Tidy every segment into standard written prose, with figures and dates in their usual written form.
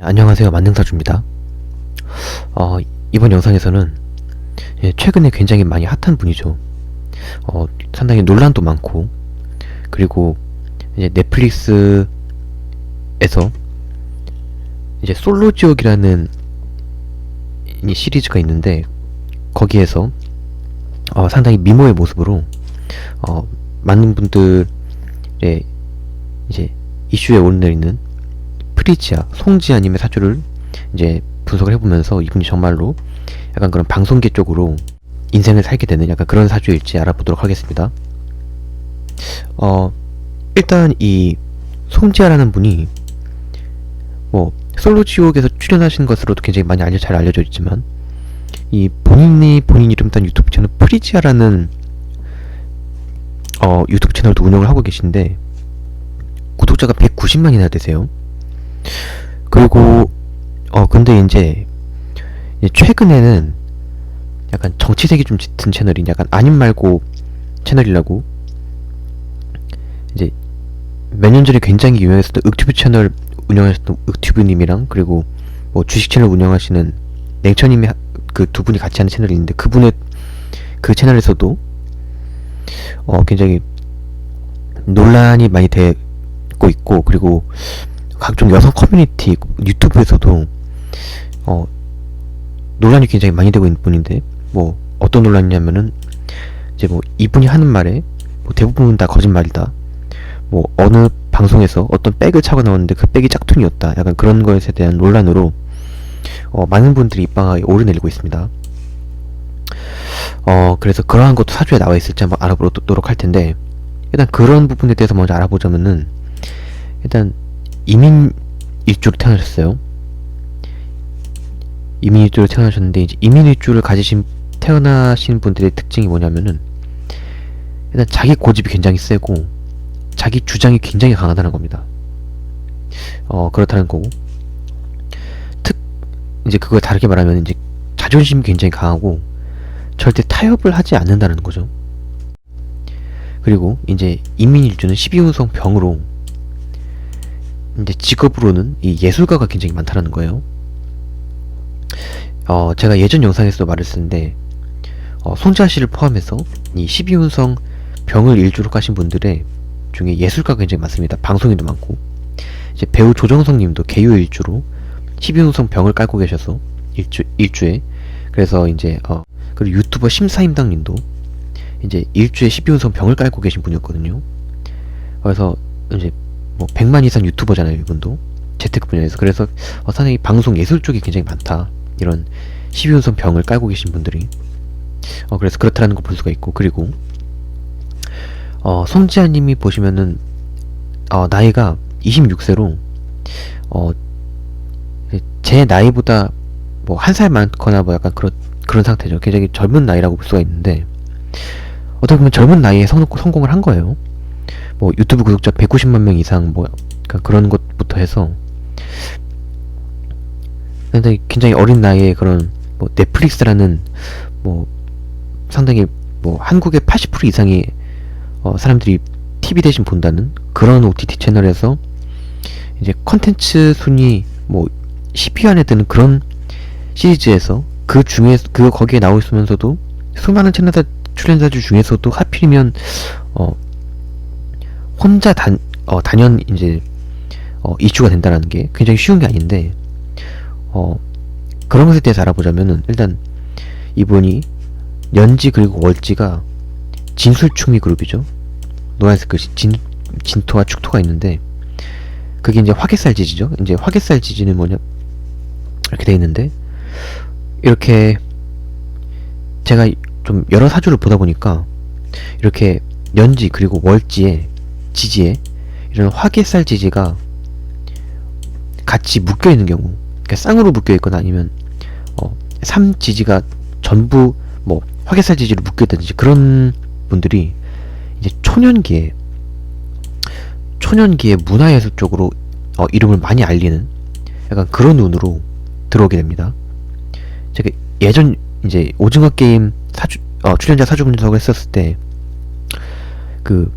안녕하세요, 만능사주입니다. 이번 영상에서는 최근에 굉장히 많이 핫한 분이죠. 상당히 논란도 많고, 그리고 이제 넷플릭스에서 이제 솔로지옥이라는 이 시리즈가 있는데, 거기에서 상당히 미모의 모습으로 많은 분들의 이제 이슈에 오르내리는 프리지아, 송지아님의 사주를 이제 분석을 해보면서 이분이 정말로 약간 그런 방송계 쪽으로 인생을 살게 되는 약간 그런 사주일지 알아보도록 하겠습니다. 일단 이 송지아라는 분이 뭐 솔로지옥에서 출연하신 것으로도 굉장히 많이 잘 알려져 있지만, 이 본인 이름 딴 유튜브 채널 프리지아라는 유튜브 채널도 운영을 하고 계신데 구독자가 190만이나 되세요. 그리고 근데 이제 최근에는 약간 정치색이 좀 짙은 채널인 약간 아님 말고 채널이라고, 이제 몇 년 전에 굉장히 유명했었던 윽튜브 채널 운영하셨던 윽튜브님이랑, 그리고 뭐 주식 채널 운영하시는 냉처님이 그 두 분이 같이 하는 채널이 있는데, 그분의 그 채널에서도 굉장히 논란이 많이 되고 있고, 그리고 각종 여성 커뮤니티 유튜브에서도 논란이 굉장히 많이 되고 있는 분인데, 뭐 어떤 논란이냐면은 이제 뭐 이분이 하는 말에 뭐 대부분 다 거짓말이다, 뭐 어느 방송에서 어떤 백을 차고 나왔는데 그 백이 짝퉁이었다, 약간 그런 것에 대한 논란으로 많은 분들이 입방아에 오르내리고 있습니다. 그래서 그러한 것도 사주에 나와 있을지 한번 알아보도록 할 텐데, 일단 그런 부분에 대해서 먼저 알아보자면은, 일단 이민 일주로 태어나셨어요. 이민 일주로 태어나셨는데, 이제 이민 일주를 태어나신 분들의 특징이 뭐냐면은, 일단 자기 고집이 굉장히 세고 자기 주장이 굉장히 강하다는 겁니다. 그렇다는 거고, 이제 그걸 다르게 말하면 이제 자존심이 굉장히 강하고 절대 타협을 하지 않는다는 거죠. 그리고 이제 이민 일주는 12운성 병으로 이제 직업으로는 이 예술가가 굉장히 많다는 거예요. 제가 예전 영상에서도 말했었는데, 송지아 씨를 포함해서 이 12운성 병을 일주로 까신 분들의 중에 예술가가 굉장히 많습니다. 방송인도 많고, 이제 배우 조정석 님도 개요 일주로 12운성 병을 깔고 계셔서 일주에, 그래서 이제 그리고 유튜버 심사임당 님도 이제 일주에 12운성 병을 깔고 계신 분이었거든요. 그래서 이제 뭐 100만 이상 유튜버잖아요, 이분도 재테크 분야에서. 그래서 상당히 방송 예술 쪽이 굉장히 많다, 이런 12운성 병을 깔고 계신 분들이. 그래서 그렇다는 걸 볼 수가 있고, 그리고 송지아님이 보시면은 나이가 26세로 제 나이보다 뭐 한 살 많거나 뭐 약간 그런 상태죠. 굉장히 젊은 나이라고 볼 수가 있는데, 어떻게 보면 젊은 나이에 성공을 한 거예요. 뭐 유튜브 구독자 190만 명 이상, 뭐 그러니까 그런 것부터 해서 굉장히 어린 나이에 그런 뭐 넷플릭스라는 뭐 상당히 뭐 한국의 80% 이상의 사람들이 TV 대신 본다는 그런 OTT 채널에서 이제 컨텐츠 순위 뭐 10위 안에 드는 그런 시리즈에서, 그 중에 거기에 나오 있으면서도 수많은 출연자들 중에서도 하필이면 혼자 단연 이제 이슈가 된다는 게 굉장히 쉬운 게 아닌데, 그런 것에 대해서 알아보자면은, 일단 이분이 연지 그리고 월지가 진술충미 그룹이죠. 노란색 글씨 진토와 축토가 있는데, 그게 이제 화개살 지지죠. 이제 화개살 지지는 뭐냐, 이렇게 돼 있는데, 이렇게 제가 좀 여러 사주를 보다 보니까 이렇게 연지 그리고 월지에 지지에 이런 화개살 지지가 같이 묶여 있는 경우, 그러니까 쌍으로 묶여 있거나 아니면 3지지가 전부 뭐 화개살 지지로 묶여 있다든지, 그런 분들이 이제 초년기에 문화예술 쪽으로 이름을 많이 알리는 약간 그런 운으로 들어오게 됩니다. 제가 예전 이제 오징어 게임 출연자 사주 분석을 했었을 때, 그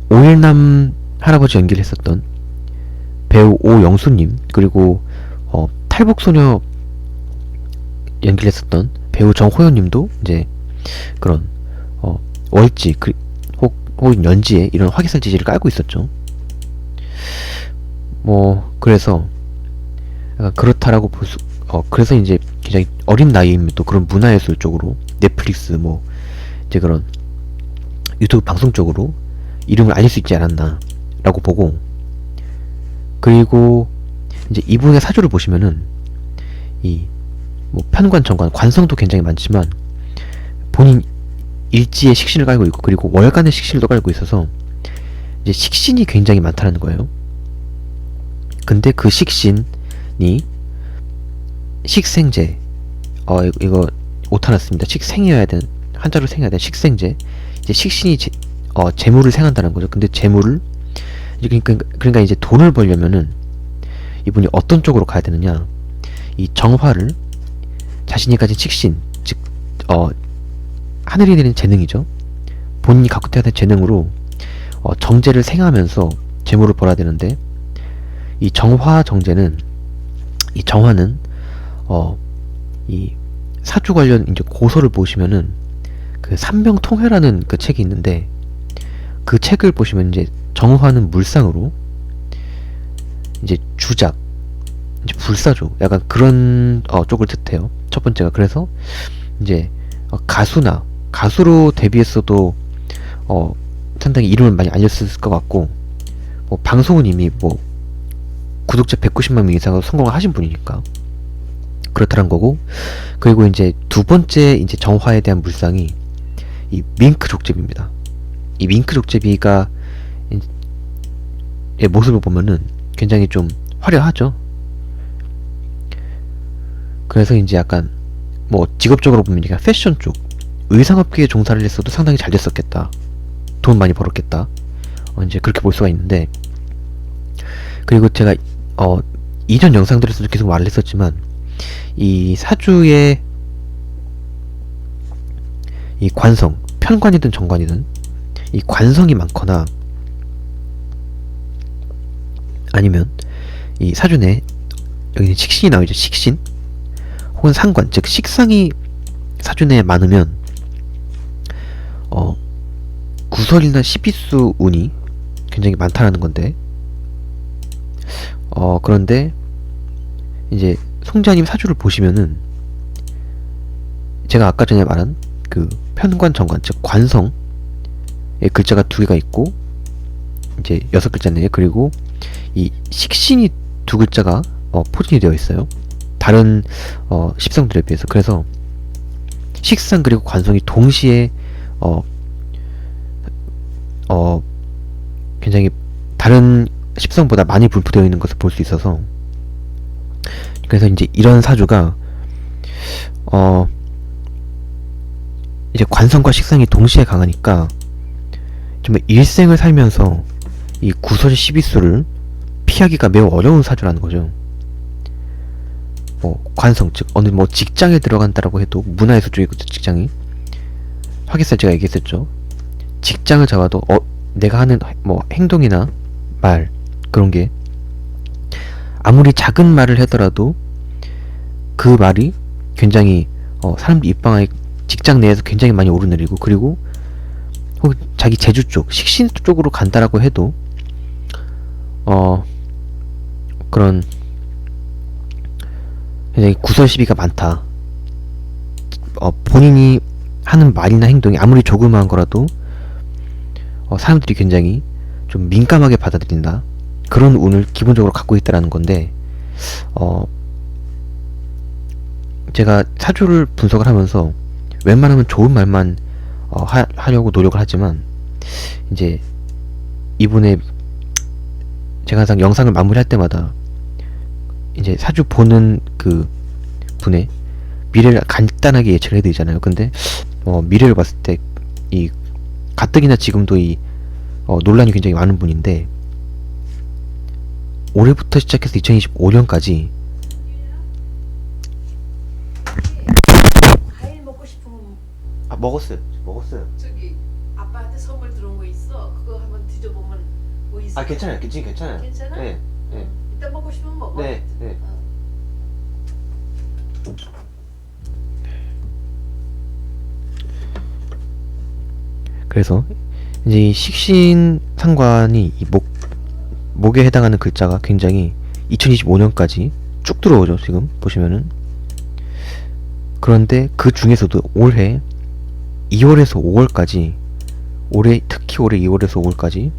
오일남 할아버지 연기를 했었던 배우 오영수님, 그리고 탈북소녀 연기를 했었던 배우 정호연님도 이제 그런 월지 혹은 연지에 이런 화기살 지지를 깔고 있었죠. 뭐 그래서 약간 그렇다라고 그래서 이제 굉장히 어린 나이이면 또 그런 문화예술 쪽으로 넷플릭스 뭐 이제 그런 유튜브 방송 쪽으로 이름을 알릴 수 있지 않았나 라고 보고, 그리고 이제 이분의 사주를 보시면은 이 뭐 편관 정관 관성도 굉장히 많지만 본인 일지에 식신을 깔고 있고, 그리고 월간의 식신도 깔고 있어서 이제 식신이 굉장히 많다는 거예요. 근데 그 식신이 식생제, 이거 오타 났습니다. 식생이어야 되는, 한자로 생해야 되는 식생제. 이제 식신이 재물을 생한다는 거죠. 근데 재물을 그러니까 이제 돈을 벌려면은 이분이 어떤 쪽으로 가야 되느냐, 이 정화를 자신이 가진 식신, 즉 하늘이 내린 재능이죠. 본인이 갖고 태어난 재능으로 정제를 생하면서 재물을 벌어야 되는데, 이 정화 정제는, 이 정화는 이 사주 관련 이제 고서를 보시면은 그 삼명통회라는 그 책이 있는데, 그 책을 보시면 이제 정화는 물상으로, 이제 주작, 이제 불사조, 약간 그런 쪽을 뜻해요. 첫 번째가. 그래서 이제 가수로 데뷔했어도 상당히 이름을 많이 알렸을 것 같고, 뭐 방송은 이미 뭐 구독자 190만 명 이상으로 성공을 하신 분이니까 그렇다는 거고, 그리고 이제 두 번째 이제 정화에 대한 물상이 이 밍크 족제비입니다. 이 밍크 족제비가 의 모습을 보면은 굉장히 좀 화려하죠. 그래서 이제 약간 뭐 직업적으로 보면 그냥 패션 쪽, 의상업계에 종사를 했어도 상당히 잘 됐었겠다, 돈 많이 벌었겠다, 이제 그렇게 볼 수가 있는데, 그리고 제가 이전 영상들에서도 계속 말을 했었지만, 이 사주의 이 관성, 편관이든 정관이든 이 관성이 많거나, 아니면 이 사주 내 여기는 식신이 나오죠. 식신 혹은 상관, 즉 식상이 사주 내에 많으면 구설이나 시비수 운이 굉장히 많다라는 건데, 그런데 이제 송자님 사주를 보시면은 제가 아까 전에 말한 그 편관 정관, 즉 관성의 글자가 두 개가 있고 이제 6글자네요. 그리고 이 식신이 두 글자가 포진이 되어 있어요. 다른 십성들에 비해서. 그래서 식상 그리고 관성이 동시에 굉장히 다른 십성보다 많이 분포되어 있는 것을 볼 수 있어서, 그래서 이제 이런 사주가 이제 관성과 식상이 동시에 강하니까 정말 일생을 살면서 이 구설 시비수를 피하기가 매우 어려운 사주라는 거죠. 뭐 관성, 즉 어느 뭐 직장에 들어간다라고 해도, 문화예술 쪽이고 직장이 화기살 제가 얘기했었죠. 직장을 잡아도 내가 하는 뭐 행동이나 말, 그런 게 아무리 작은 말을 하더라도 그 말이 굉장히 사람들 입방아에 직장 내에서 굉장히 많이 오르내리고, 그리고 혹은 자기 재주 쪽, 식신 쪽으로 간다라고 해도 그런 굉장히 구설 시비가 많다. 본인이 하는 말이나 행동이 아무리 조그마한 거라도 사람들이 굉장히 좀 민감하게 받아들인다, 그런 운을 기본적으로 갖고 있다라는 건데, 제가 사주를 분석을 하면서 웬만하면 좋은 말만 하려고 노력을 하지만, 이제 이분의, 제가 항상 영상을 마무리할 때마다 이제 사주 보는 그 분의 미래를 간단하게 예측을 해드리잖아요. 근데 미래를 봤을 때 이 가뜩이나 지금도 이 논란이 굉장히 많은 분인데, 올해부터 시작해서 2025년까지 과일 먹고 싶으면 먹었어요. 저기 아빠한테 선물 들어온 거 있어. 그거 한번 뒤져보면 뭐 있어. 괜찮아요. 지금 괜찮아요. 괜찮아? 네. 네. 이따 먹고 싶으면 먹어. 네, 네. 그래서 이제 이 식신상관이 이 목에 해당하는 글자가 굉장히 2025년까지 쭉 들어오죠. 지금 보시면은. 그런데 그 중에서도 올해 2월에서 5월까지 특히 올해 2월에서 5월까지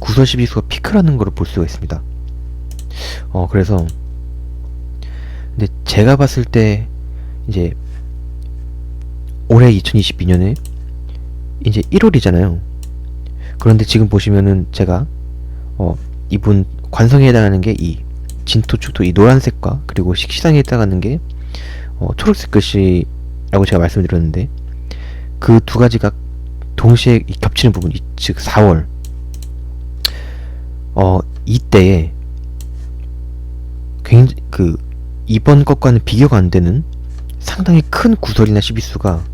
구설 12수가 피크라는 걸 볼 수가 있습니다. 그래서 근데 제가 봤을 때 이제 올해 2022년에 이제 1월이잖아요. 그런데 지금 보시면은 제가 이분 관성에 해당하는 게 이 진토, 축토, 이 노란색과 그리고 식시상에 해당하는 게 초록색 글씨라고 제가 말씀드렸는데 그 두 가지가 동시에 겹치는 부분, 즉 4월 이때에 굉장히 이번 것과는 비교가 안 되는 상당히 큰 구설이나 시비수가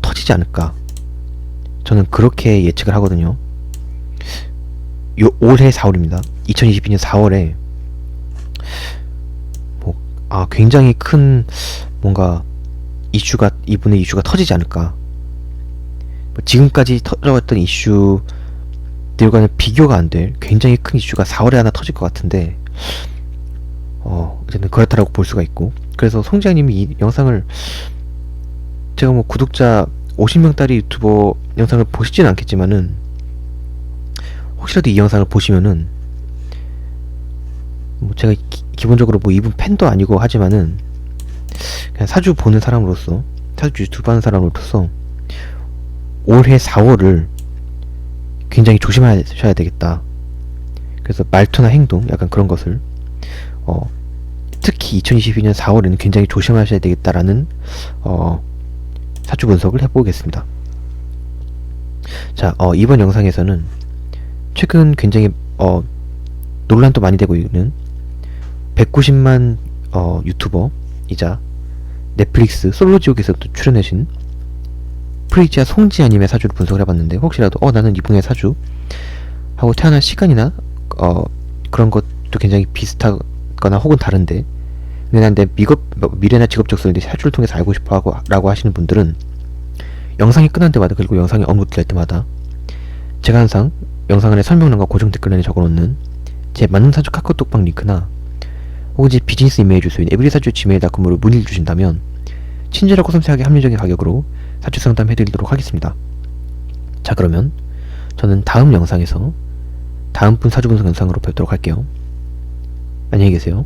터지지 않을까, 저는 그렇게 예측을 하거든요. 올해 4월입니다. 2022년 4월에 굉장히 큰 뭔가 이분의 이슈가 터지지 않을까. 지금까지 터져왔던 이슈들과는 비교가 안 될 굉장히 큰 이슈가 4월에 하나 터질 것 같은데 어쨌든 그렇다라고 볼 수가 있고, 그래서 송지아님이 이 영상을, 제가 뭐 구독자 50명짜리 유튜버 영상을 보시진 않겠지만은 혹시라도 이 영상을 보시면은 뭐 제가 기본적으로 뭐 이분 팬도 아니고 하지만은 그냥 사주 보는 사람으로서, 사주 유튜브 하는 사람으로서 올해 4월을 굉장히 조심하셔야 되겠다. 그래서 말투나 행동, 약간 그런 것을 특히 2022년 4월에는 굉장히 조심하셔야 되겠다라는 사주 분석을 해보겠습니다. 자, 이번 영상에서는 최근 굉장히 논란도 많이 되고 있는 190만 유튜버이자 넷플릭스 솔로지옥에서도 출연하신 프리지아 송지아님의 사주를 분석을 해봤는데, 혹시라도 나는 이분의 사주 하고 태어난 시간이나 그런 것도 굉장히 비슷하거나 혹은 다른데, 근데 난 내 미래나 직업 적성인데 사주를 통해서 알고 싶어 하고 라고 하시는 분들은 영상이 끝날 때마다, 그리고 영상이 업로드될 때마다 제가 항상 영상 안에 설명란과 고정 댓글란에 적어놓는 제 맞는 사주 카카오톡방 링크나 혹은 제 비즈니스 이메일 주소인 에브리사주@gmail.com으로 문의를 주신다면 친절하고 섬세하게 합리적인 가격으로 사주 상담 해드리도록 하겠습니다. 자, 그러면 저는 다음 영상에서 다음 분 사주 분석 영상으로 뵙도록 할게요. 안녕히 계세요.